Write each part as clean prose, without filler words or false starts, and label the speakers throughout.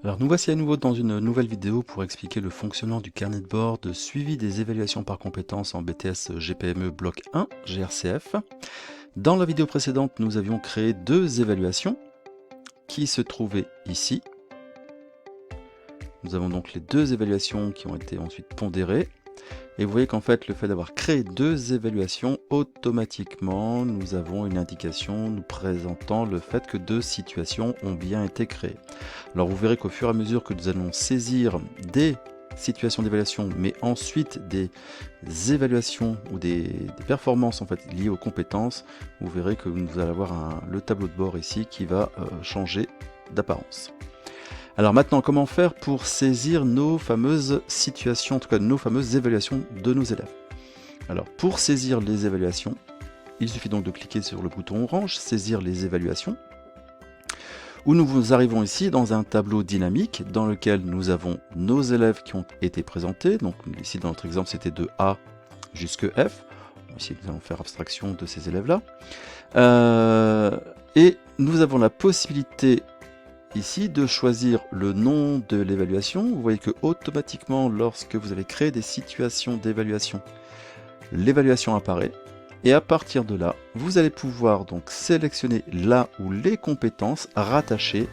Speaker 1: Alors nous voici à nouveau dans une nouvelle vidéo pour expliquer le fonctionnement du carnet de bord de suivi des évaluations par compétences en BTS GPME bloc 1 GRCF. Dans la vidéo précédente, nous avions créé deux évaluations qui se trouvaient ici. Nous avons donc les deux évaluations qui ont été ensuite pondérées. Et vous voyez qu'en fait, le fait d'avoir créé deux évaluations, automatiquement, nous avons une indication nous présentant le fait que deux situations ont bien été créées. Alors vous verrez qu'au fur et à mesure que nous allons saisir des situations d'évaluation, mais ensuite des évaluations ou des performances en fait liées aux compétences, vous verrez que nous allons avoir le tableau de bord ici qui va changer d'apparence. Alors maintenant, comment faire pour saisir nos fameuses situations, en tout cas nos fameuses évaluations de nos élèves? Alors pour saisir les évaluations, il suffit donc de cliquer sur le bouton orange, saisir les évaluations, où nous arrivons ici dans un tableau dynamique dans lequel nous avons nos élèves qui ont été présentés. Donc ici dans notre exemple c'était de A jusqu'à F. Ici nous allons faire abstraction de ces élèves-là. Et nous avons la possibilité ici de choisir le nom de l'évaluation. Vous voyez que automatiquement lorsque vous avez créé des situations d'évaluation, l'évaluation apparaît. Et à partir de là, vous allez pouvoir donc sélectionner là où les compétences rattachées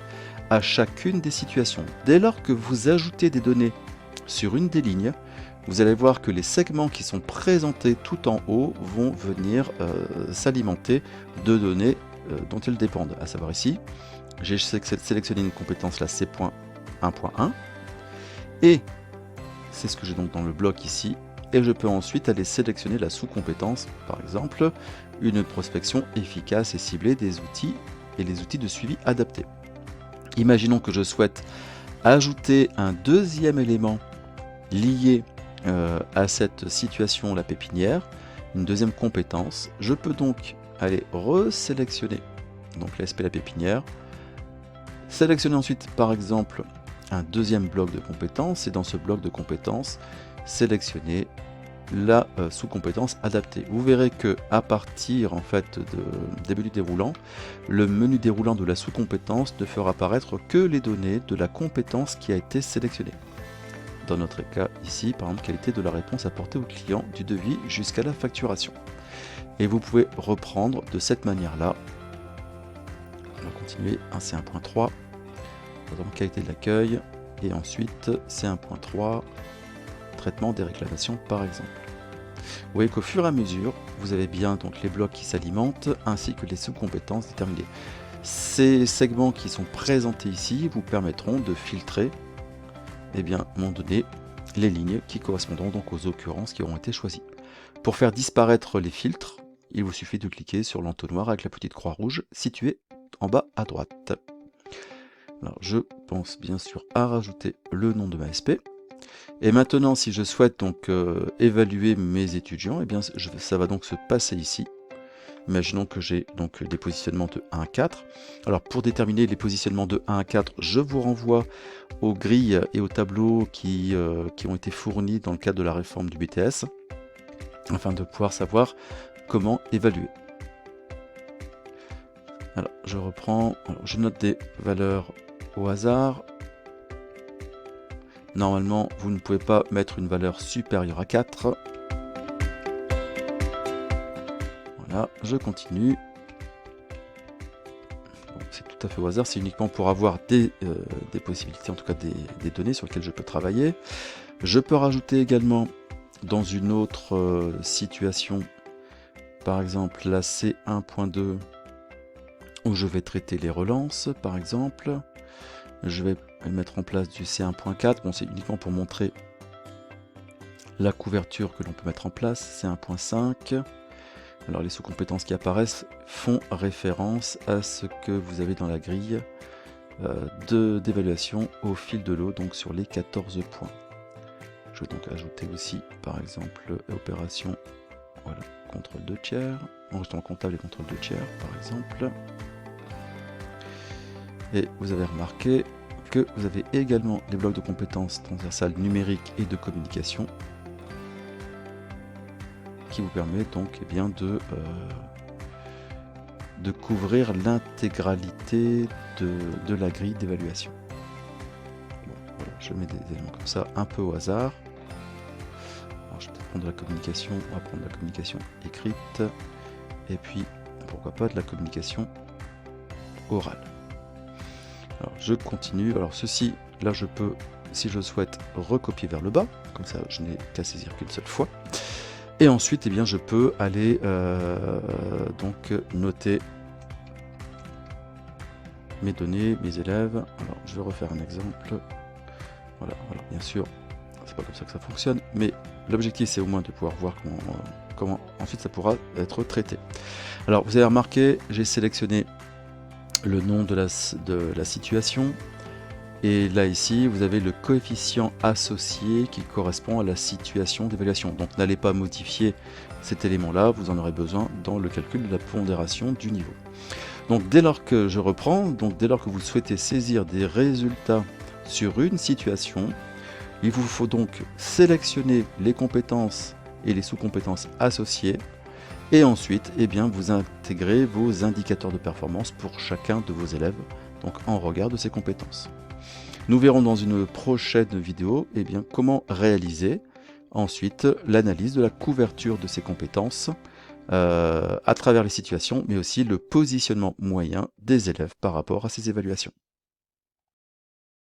Speaker 1: à chacune des situations. Dès lors que vous ajoutez des données sur une des lignes, vous allez voir que les segments qui sont présentés tout en haut vont venir s'alimenter de données dont ils dépendent. À savoir ici, j'ai sélectionné une compétence là, C.1.1, et c'est ce que j'ai donc dans le bloc ici. Et je peux ensuite aller sélectionner la sous-compétence, par exemple, une prospection efficace et ciblée des outils et les outils de suivi adaptés. Imaginons que je souhaite ajouter un deuxième élément lié à cette situation, la pépinière, une deuxième compétence. Je peux donc aller resélectionner donc l'ASP la pépinière, sélectionner ensuite par exemple un deuxième bloc de compétences, et dans ce bloc de compétences, sélectionner la sous-compétence adaptée. Vous verrez que à partir en fait des menus déroulants, le menu déroulant de la sous-compétence ne fera apparaître que les données de la compétence qui a été sélectionnée. Dans notre cas ici, par exemple, qualité de la réponse apportée au client du devis jusqu'à la facturation. Et vous pouvez reprendre de cette manière-là. On va continuer un C1.3, qualité de l'accueil, et ensuite C1.3, traitement des réclamations par exemple. Vous voyez qu'au fur et à mesure, vous avez bien donc les blocs qui s'alimentent ainsi que les sous-compétences déterminées. Ces segments qui sont présentés ici vous permettront de filtrer, à un moment donné, les lignes qui correspondront donc aux occurrences qui auront été choisies. Pour faire disparaître les filtres, il vous suffit de cliquer sur l'entonnoir avec la petite croix rouge située en bas à droite. Alors je pense bien sûr à rajouter le nom de ma SP. Et maintenant, si je souhaite donc évaluer mes étudiants, ça va donc se passer ici. Imaginons que j'ai donc des positionnements de 1 à 4. Alors pour déterminer les positionnements de 1 à 4, je vous renvoie aux grilles et aux tableaux qui ont été fournis dans le cadre de la réforme du BTS, afin de pouvoir savoir comment évaluer. Alors je reprends, je note des valeurs au hasard. Normalement, vous ne pouvez pas mettre une valeur supérieure à 4. Voilà, je continue. C'est tout à fait au hasard, c'est uniquement pour avoir des possibilités, en tout cas des données sur lesquelles je peux travailler. Je peux rajouter également dans une autre situation, par exemple la C1.2, où je vais traiter les relances, par exemple. Je vais mettre en place du C1.4, bon c'est uniquement pour montrer la couverture que l'on peut mettre en place, C1.5. Alors les sous-compétences qui apparaissent font référence à ce que vous avez dans la grille d'évaluation au fil de l'eau, donc sur les 14 points. Je vais donc ajouter aussi par exemple opération, voilà, contrôle 2 tiers, enregistrement comptable et contrôle 2 tiers par exemple. Et vous avez remarqué que vous avez également les blocs de compétences transversales numériques et de communication qui vous permet donc de couvrir l'intégralité de la grille d'évaluation. Voilà, je mets des éléments comme ça, un peu au hasard. Alors, je vais peut-être prendre de la communication, on va prendre de la communication écrite, et puis, pourquoi pas, de la communication orale. Alors, je continue. Alors, ceci, là, je peux, si je souhaite, recopier vers le bas, comme ça, je n'ai qu'à saisir qu'une seule fois. Et ensuite, eh bien, je peux aller donc noter mes données, mes élèves. Alors, je vais refaire un exemple. Voilà, bien sûr, c'est pas comme ça que ça fonctionne, mais l'objectif, c'est au moins de pouvoir voir comment ensuite ça pourra être traité. Alors, vous avez remarqué, j'ai sélectionné le nom de la situation. Et là, ici, vous avez le coefficient associé qui correspond à la situation d'évaluation. Donc, n'allez pas modifier cet élément-là, vous en aurez besoin dans le calcul de la pondération du niveau. Donc, dès lors que je reprends, donc dès lors que vous souhaitez saisir des résultats sur une situation, il vous faut donc sélectionner les compétences et les sous-compétences associées. Et ensuite, eh bien, vous intégrez vos indicateurs de performance pour chacun de vos élèves, donc en regard de ces compétences. Nous verrons dans une prochaine vidéo eh bien, comment réaliser ensuite l'analyse de la couverture de ces compétences à travers les situations, mais aussi le positionnement moyen des élèves par rapport à ces évaluations.